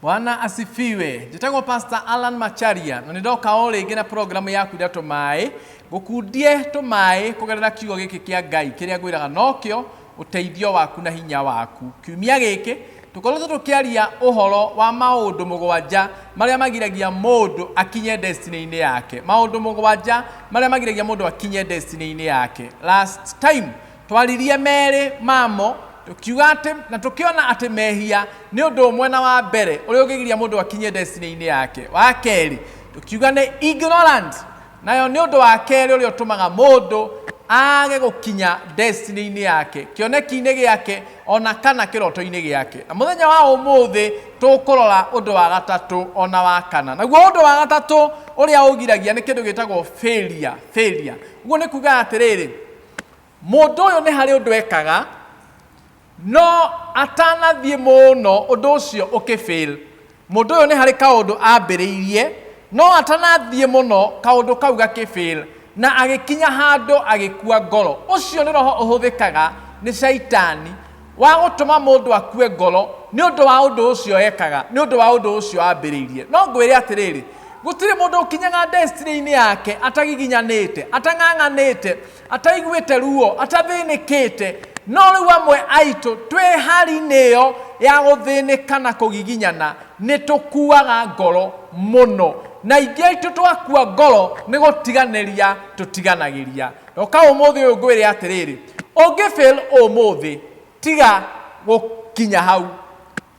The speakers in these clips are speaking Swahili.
Bwana asifiwe. Njitagwo Pastor Alan Macharia na nindoka o ringi na programu yaku ya Tumai gukundie Tumai kugerera kiugo giki kia Ngai kiria ngwiraga nokio uteithio waku na hinya waku. Kiumia giki tukoretwo tukiaria uhoro wa maundu mugwanja maria magiragia mundu akinye destiny-ini yake. Maundu mugwanja maria magiragia mundu akinye destiny-ini yake. Last time twaririe meri mamo tukiuga ati na tukiona ati mehia ni undu umwe na wa mbere uria ugigiria mundu akinye destiny-ini yake. Wa keri tukiuga ni ignorant, nayo ni undu wa keri uria utumaga mundu age gukinya destiny-ini yake kioneki-ini giake ona kana kiroto-ini giake. Na muthenya wa umuthi tukurora undu wa gatatu ona wa kana. Naguo undu wa gatatu uria ugiragia ni kindu gitagwo failure. Uguo ni kuga atiriri mundu uyu ni hari undu ekaga no atanathie muno undu ucio ukifail. Mundu uyu ni hari kaundu ambiriirie no atanathie muno kaundu kau gakifail na agikinya handu agikua ngoro. Ucio ni roho uhuthikaga ni shaitani wa gutuma mundu akue ngoro ni undu wa undu ucio ekaga, ni undu wa undu ucio ambiriirie. No ngwire atiriri gutire mundu ukinyaga destiny-ini yake atagiginyanite, atang'ang'anite, ataiguite ruo, atathinikite. No riu amwe aitu twi hari-ini yo ya guthinika na kugiginyana ni tukuaga ngoro muno, na ingi aitu twakua ngoro ni gutiganiria tutiganagiria. Oka umuthi uyu ngwire atiriri ungifail umuthi tiga gukinya hau,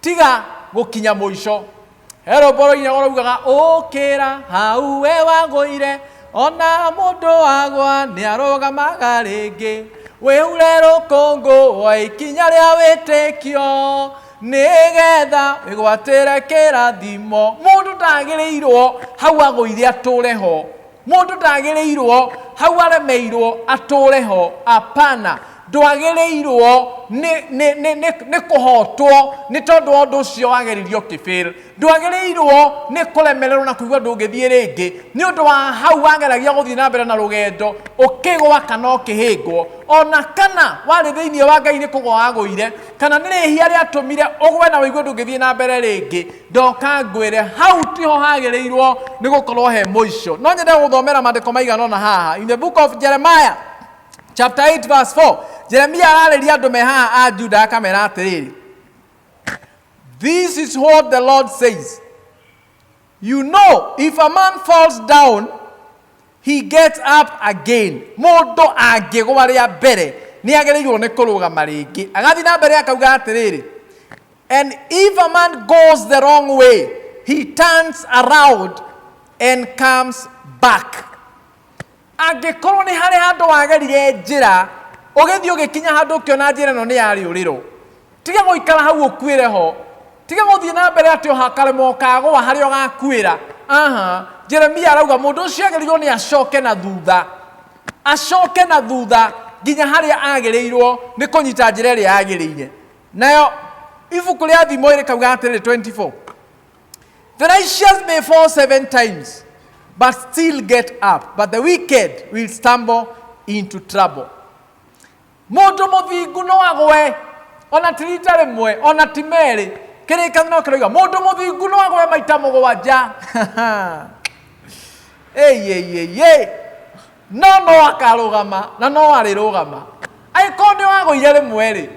tiga gukinya muico. Hero boro-ini urugaga ukira hau we waguire ona mundu wagwa ni arugamaga ringi wihure rukungu wa ikinya ria witikio nigetha wigwatire kirathimo. Mundu ndagirirwo hau aguire ature ho, mundu ndagirirwo hau aremeirwo ature ho. Apana, ndwagirirwo ni kuhotwo ni tondu wa undu ucio wageririo kifail. Ndwagirirwo ni kulemererwo na kuigua ndungithie ringi ni undu wa hau wageragia guthii na mbere na rugendo ukigwa kana ukihingwo. Ona kana wari thiini wa Ngai ni kugwa waguire kana ni rihia riatumire ugwe na wigua ndungithie na mbere ringi, ndoka ngwire hau tiho hagereirwo ni gukorwo he muico. No nyende guthomera maandiko maigana na haha in the book of Jeremiah chapter 8 verse 4. Jeremiah arariria andu me haha a Juda akamera atiriri, this is what the Lord says, you know if a man falls down he gets up again. Mundu angigwa ria mbere ni agereirwo ni kurugama ringi agathi na mbere akauga atiriri, and if a man goes the wrong way he turns around and comes back. Angikorwo ni hari handu wagerire njira ugethi ugikinya handu ukiona njira no ni yari uriro, tiga guikara hau ukuire ho, tiga guthii na mbere ati ohakare mokagwa hari ogakuira. Jeremia arauga mundu ucio agerirwo ni acoke na thutha, acoke na thutha nginya haria agereirwo ni kunyita njira iria yagiriire. Nayo ibuku ria thimo rikauga atiriri 24, the righteous may fall 7 times but still get up, but the wicked will stumble into trouble. Mundu muthingu no agwe ona tirita rimwe ona timeri. Kirikano kirauga mundu muthingu no agwe maita mugwanja. No akarugama na no arirugama. Aiko ni waguire rimwe ri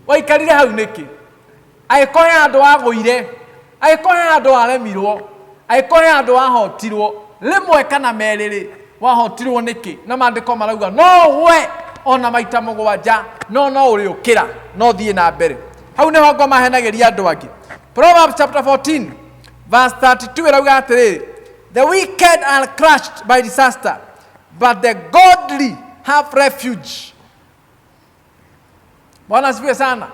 waikarire hau niki? Aiko he andu waguire, aiko he andu aremirwo, aiko he andu wahotirwo rimwe kana meriri wahotirwo niki? Na maandiko marauga no we ona maita mugwanja no uriukira no thie na mbere. Hau niho ngoma henageria andu angi. Proverbs chapter 14 verse 32 irauga atiriri, the wicked are crushed by disaster but the godly have refuge. Bwana asifiwe sana.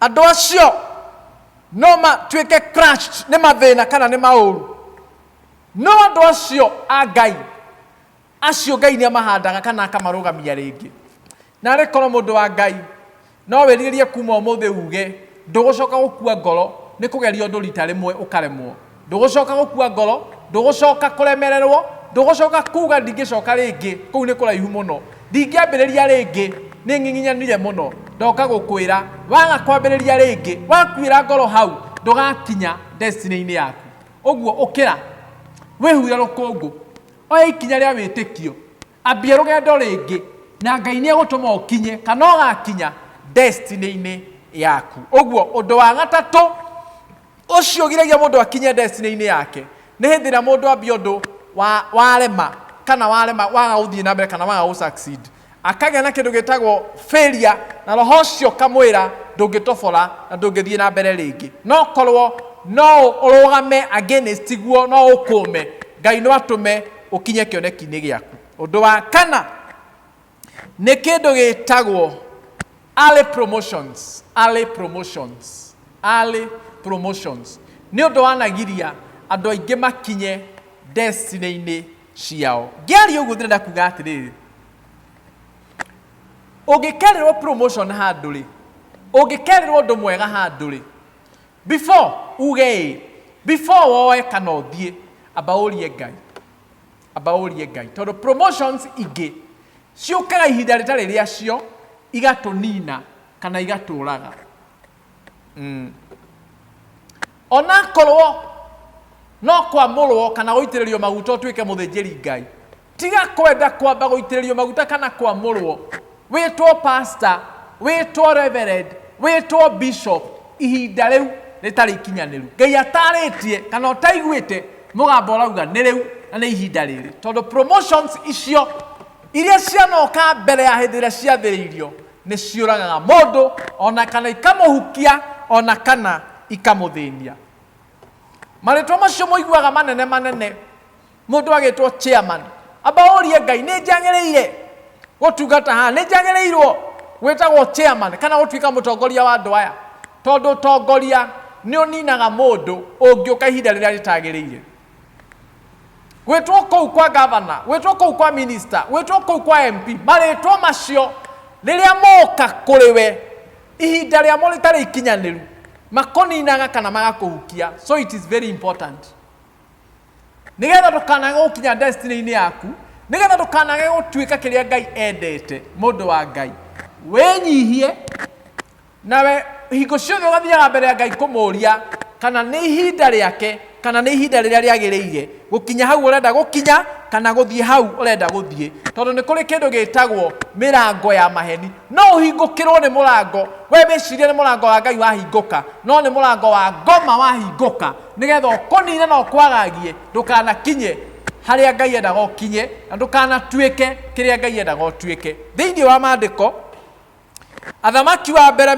Andu acio no matuike crushed ni mathina kana ni mauru, no andu acio a Ngai acio Ngai ni amahandaga kana akamarugamia ringi. Na rikorwo mundu wa Ngai no wiririe kuma umuthi uge ndugucoka gukua ngoro ni kugeria undu rita rimwe ukaremwo, ndugucoka gukua ngoro, ndugucoka kuremererwo, ndugucoka kuga ndingicoka ringi kuu ni kuraihu muno, ndingiambiriria ringi ni nginginyanire muno. ndoka gukwira waga kwambiriria ringi wakwira ngoro hau ndugakinya destiny-ini yaku oguo ukira wihura rukungu oya ikinya ria witikio ambia rugendo ringi na Ngai ni egutuma ukinye kana ugakinya destiny-ini yaku oguo undu wa gatatu ucio giragia mundu akinye destiny-ini yake ni hindira mundu ambia undu warema kana warema waga uthie na mbere kana waga succeed akagĩa na kĩndũ gĩtagwo failure na roho ũcio kamwĩra ndũngĩtobora na ndũngĩthiĩ na mbere rĩngĩ no korwo no ũrũgame against guo no ũkũme Ngai no atũme ũkinye kĩoneki-inĩ gĩaku ũndũ wa kana nĩ kĩndũ gĩtagwo early promotions nĩ ũndũ wanagiria andũ aingĩ makinye destiny-inĩ ciao ngĩaria ũguo ndĩrenda kuga atĩrĩrĩ ũngĩkererwo promotion handũ rĩ ũngĩkererwo ũndũ mwega handũ rĩ before uge before woe kana ũthiĩ amba ũrie Ngai tondũ promotions ingĩ ciũkaga ihinda rĩtarĩ rĩacio igatũnina kana igatũraga onakorwo no kwamũrwo kana gũitĩrĩrio maguta ũtuĩke mũthĩnjĩri Ngai tiga kwenda kwamba gũitĩrĩrio maguta kana kwamũrwo wĩtwo pastor wĩtwo reverend wĩtwo bishop ihinda rĩu rĩtarĩ ikinyanĩru Ngai atarĩtie kana ũtaiguĩte mũgambo ũrauga nĩ rĩu na nĩ ihinda rĩrĩ tondũ promotions icio iria cianoka mbere ya hĩndĩ ĩrĩa ciathĩrĩirio nĩ ciũragaga mũndũ ona kana ikamũhukia ona kana ikamũthĩnia marĩtwa macio mũiguaga manene mũndũ agĩtwo chairman amba ũrie Ngai nĩ njagĩrĩire gũtungata haha nĩ njagĩrĩirwo gwĩtagwo chairman kana gũtuĩka mũtongoria wa andũ aya tondũ ũtongoria nĩ ũninaga mũndũ ũngĩũka ihinda rĩrĩa rĩtagĩrĩire gwĩtwo kũu kwa governor gwĩtwo kũu kwa minister gwĩtwo kũu kwa MP marĩtwa macio rĩrĩa moka kũrĩ we ihinda rĩamo rĩtarĩ ikinyanĩru makũninaga kana magakũhukia so it is very important nĩgetha ndũkanage gũkinya destiny-inĩ yaku nĩgetha ndũkanage gũtuĩka kĩrĩa Ngai endete mũndũ wa Ngai wĩnyihie nawe hingo ciothe ũgathiaga mbere ya Ngai kũmũria kana nĩ ihinda rĩake kana nĩ ihinda rĩrĩa rĩagĩrĩire gũkinya hau ũrenda gũkinya kana gũthiĩ hau ũrenda gũthiĩ tondũ nĩ kũrĩ kĩndũ gĩtagwo mĩrango ya maheni no ũhingũkĩrwo nĩ mũrango we wĩcirie nĩ mũrango wa Ngai wahingũka no nĩ mũrango wa ngoma wahingũka nĩgetha ũkũnine na ũkwagagie ndũkanakinye harĩa Ngai endaga ũkinye na ndũkanatuĩke kĩrĩa Ngai endaga ũtuĩke thĩinĩ wa maandĩko Athamaki wa mbere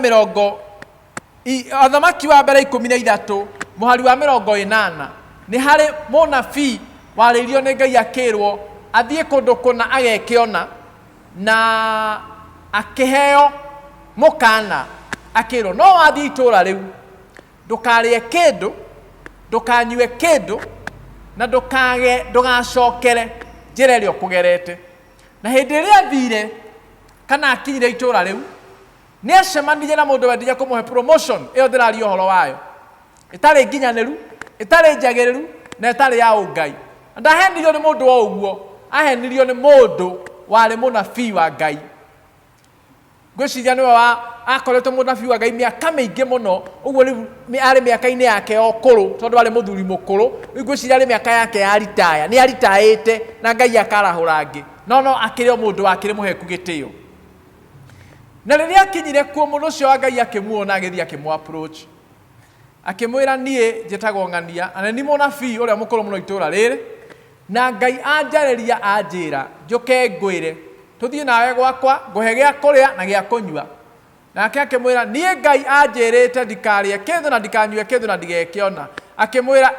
13 mũhari wa 80 nĩ harĩ mũnabii warĩirio nĩ Ngai akĩrwo athiĩ kũndũ kũna agekĩona na akĩheo mũkana akĩrwo no wathiĩ itũũra rĩu ndũkarĩe kĩndũ ndũkanyue kĩndũ na ndũgacokere njĩra ĩrĩa ũkũgerete na hĩndĩ ĩrĩa athire kana akinyire itũũra rĩu nĩ acemanirie na mũndũ wendaga kũmũhe promotion ĩyo ndĩraria ũhoro wayo ĩtarĩ nginyanĩru ĩtarĩ njagĩrĩru na ĩtarĩ ya ũngai ndahenirio nĩ mũndũ o ũguo ahenirio nĩ mũndũ warĩ mũnabii wa Ngai ngwĩciria nĩwe akoretwo mũnabii wa Ngai mĩaka mĩingĩ mũno ũguo rĩu arĩ mĩaka-inĩ yake o kũrũ tondũ arĩ mũthuri mũkũrũ ngwĩciria arĩ mĩaka yake ya retire nĩ aritaĩte na Ngai akarahũra angĩ no akĩrĩ o mũndũ wakĩrĩ mũheku gĩtĩo na rĩrĩa akinyire kuo mũndũ ũcio wa Ngai akĩmuona agĩthiĩ akĩmũ-approach akĩmwĩra niĩ njĩtagwo Ng'ania na nĩ mũnabii ũrĩa mũkũrũ mũno itũũra rĩrĩ na Ngai anjarĩria anjĩra njũke ngwĩre tũthiĩ nawe gwakwa ngũhe gĩa kũrĩa na gĩa kũnyua nake akĩmwĩra niĩ Ngai anjĩrĩte ndikarĩe kĩndũ na ndikanyue kĩndũ na ndigekĩona akĩmwĩra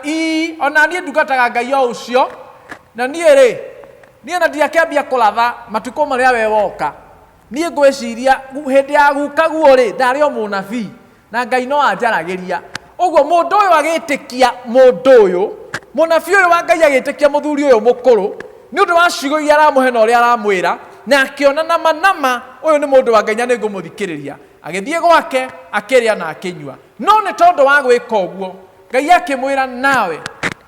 ona niĩ ndungataga Ngai o ũcio na niĩ na ndiakĩambia kũratha matukũ marĩa we woka niĩ ngwĩciria hĩndĩ ya guka guo ndarĩ o mũnabii na Ngai no anjaragĩria ũguo mũndũ ũyũ agĩtĩkia mũndũ ũyũ mũnabii ũyũ wa Ngai agĩtĩkia mũthuri ũyũ mũkũrũ nĩ ũndũ wa ciugo iria aramũhe na ũrĩa aramwĩra na akĩona nama ũyũ nĩ mũndũ wa Ngai na nĩngũmũthikĩrĩria agĩthiĩ gwake akĩrĩa na akĩnyua no nĩ tondũ wa gwĩka ũguo Ngai akĩmwĩra nawe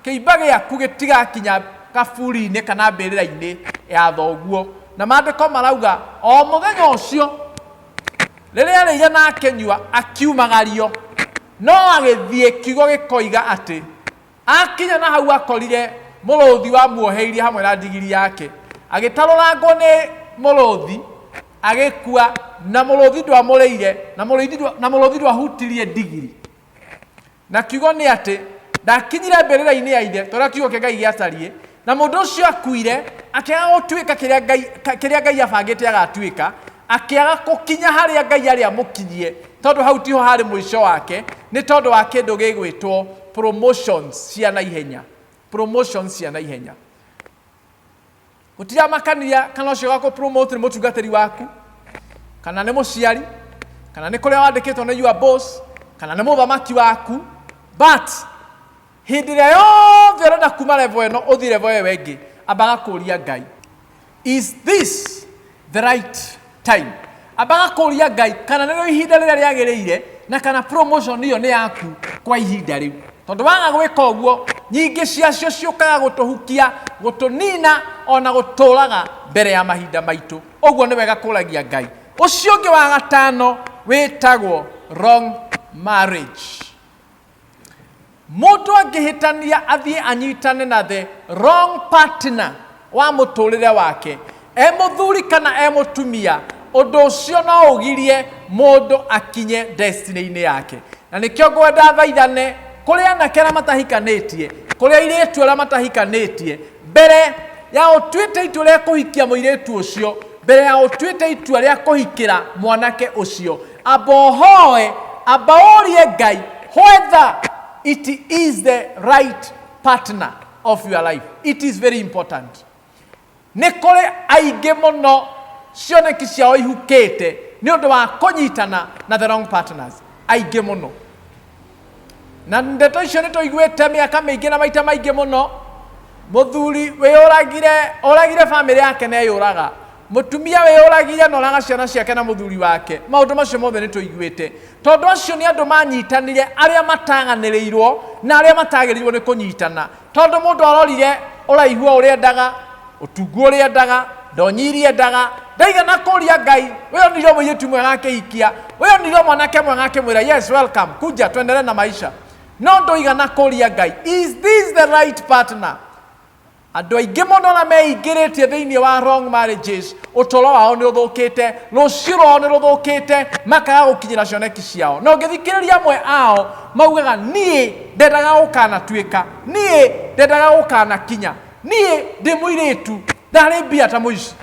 kĩimba gĩaku gĩtigakinya kaburi-inĩ kana mbĩrĩra-inĩ ya thoguo na maandĩko marauga o mũthenya ũcio rĩrĩa arĩire na akĩnyua akiumagario no agĩthiĩ kiugo gĩkoiga atĩ akinya na hau akorire mũrũthi wamuoheirie hamwe na ndigiri yake agĩtarũrangwo nĩ mũrũthi agĩkua na mũrũthi ndwamũrĩire na mũrũthi ndwahutirie ndigiri na kiugo nĩ atĩ ndakinyire mbĩrĩra-inĩ ya ithe tondũ kiugo kĩa Ngai gĩatariĩ na mũndũ ũcio akuire akĩaga gũtuĩka kĩrĩa Ngai abangĩte agatuĩka akĩaga gũkinya harĩa Ngai arĩ amũkinyie tondũ hau tiho harĩ mũico wake nĩ tondũ wa kĩndũ gĩgwĩtwo promotions cia naihenya. Promotions cia naihenya. Gũtiramakania kana ũcio gakũpromote nĩ mũtungatĩri waku kana nĩ mũciari kana nĩ kũrĩa wandĩkĩtwo nĩ your boss kana nĩ mũthamaki waku, but hĩndĩ ĩrĩa yothe ũrenda kuma level ĩno ũthiĩ level ĩyo ĩngĩ ambaga kũũria Ngai, is this the right time? Ambaga kũũria Ngai kana nĩrĩo ihinda rĩrĩa rĩagĩrĩire na kana promotion ĩyo nĩ yaku kwa ihinda rĩu. Tondũ waga gwĩka ũguo nyingĩ ciacio ciũkaga gũtũhukia, gũtũnina ona gũtũraga mbere ya mahinda maitũ. Ũguo nĩ wega kũũragia Ngai. Ũcio ũngĩ wa gatano wĩtagwo wrong marriage. Mũndũ angĩhĩtania athiĩ anyitane na the wrong partner wa mũtũrĩre wake, mũthuri kana mũtumia, ũndũ ũcio no ũgirie mũndũ akinye destiny-inĩ yake. Na nĩkĩo ngwenda thaithane kũrĩ anake arĩa matahikanĩtie, kũrĩ airĩtu arĩa matahikanĩtie, mbere ya ũtuĩte itua rĩa kũhikia mũirĩtu ũcio, mbere ya ũtuĩte itua rĩa kũhikĩra mwanake ũcio, amba ũhoe, amba ũrie Ngai whether it is the right partner of your life. It is very important. Nĩ kũrĩ aingĩ mũno cioneki ciao ihukĩte nĩ ũndũ wa kũnyitana na the wrong partners. Aingĩ mũno. Na ndeto icio nĩ tũiguĩte mĩaka mĩingĩ na maita maingĩ mũno. Mũthuri wĩyũragire family yake na eyũraga. Mũtumia wĩyũragire na oraga ciana ciake na mũthuri wake. Maũndũ macio mothe nĩ tũiguĩte. Tondũ acio nĩ andũ manyitanire arĩa mataganĩrĩirwo na arĩa matagĩrĩirwo nĩ kũnyitana. Tondũ mũndũ arorire ũraihu ũrĩa endaga, ũtungu ũrĩa endaga, ndonyi iria endaga, ndaigana kũũria Ngai, wĩyonire mũirĩtu mwega akĩhikia, wĩyonire mwanake mwega akĩmwĩra yes welcome, kuja tuendelee na maisha. No ndũigana kũũria Ngai, is this the right partner? Andũ aingĩ mũno na meingĩrĩtie thĩinĩ wa wrong marriages, ũtũũro wao nĩ ũthũkĩte, rũciũ rwao nĩ rũthũkĩte, makaga gũkinyĩra cioneki ciao. Na ũngĩthikĩrĩria amwe ao maugaga niĩ ndendaga gũkanatuĩka, niĩ ndendaga gũkanakinya, niĩ ndĩ mũirĩtu ndarĩ mbia ta mũici.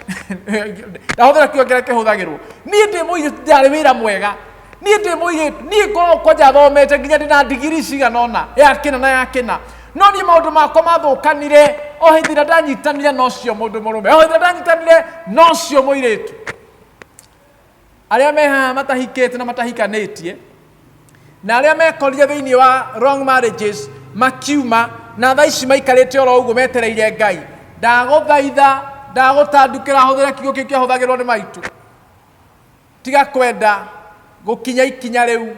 Ndahũthĩra kiugo kĩrĩa kĩhũthagĩrwo. Niĩ ndĩ mũirĩtu ndarĩ wĩra mwega, niĩ ndĩ mũirĩtu, niĩ ngoragwo kwanja thomete nginya ndĩna ndigiri cigana ũna ya kĩna na ya kĩna. No niĩ maũndũ makwa mathũkanire o hĩndĩ ĩrĩa ndanyitanire na ũcio mũndũ mũrũme, o hĩndĩ ĩrĩa ndanyitanire na ũcio mũirĩtu. Arĩa me haha matahikĩte na matahikanĩtie na arĩa mekorire thĩinĩ wa wrong marriages makiuma na thaa ici maikarĩte oro ũguo metereire Ngai, ndagũthaitha ndagũtandũkĩra hũthĩra kiugo kĩu kĩahũthagĩrwo nĩ maitũ. Tiga kwenda gũkinya ikinya rĩu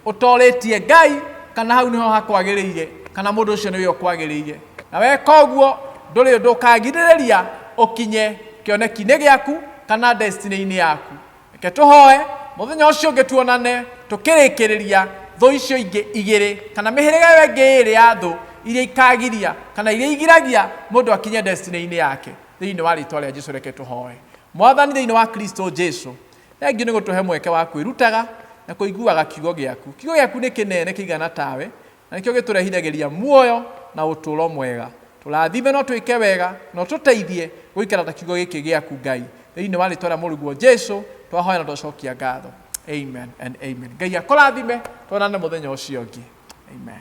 ũtorĩtie Ngai kana hau nĩho hakwagĩrĩire kana mũndũ ũcio nĩwe ũkwagĩrĩire. Na weka ũguo ndũrĩ ũndũ ũkagirĩrĩria ũkinye kĩoneki-inĩ gĩaku kana destiny-inĩ yaku. Reke tũhoe mũthenya ũcio ũngĩ tuonane tũkĩrĩkĩrĩria thũ icio ingĩ igĩrĩ kana mĩhĩrĩga ĩyo ĩngĩ ĩrĩ ya thũ iria ikagiria kana iria igiragia mũndũ akinye destiny-inĩ yake. Thĩinĩ wa rĩĩtwa rĩa Jesũ reke tũhoe. Mwathani thĩinĩ wa Kristo Jesũ, thengiũ nĩ gũtũhe mweke wa kwĩrutaga na kũiguaga kiugo gĩaku. Kiugo gĩaku nĩ kĩnene kĩigana tawe na nĩkĩo gĩtũrehithagĩria muoyo na ũtũũro mwega. Tũrathime no twĩke wega no tũteithie gũikara ta kiugo gĩkĩ gĩaku Ngai. Thĩinĩ wa rĩĩtwa rĩa mũrũguo Jesũ twahoya na tũcokia ngatho. Amen and amen. Ngai akũrathime, tuonane mũthenya ũcio ũngĩ. Amen.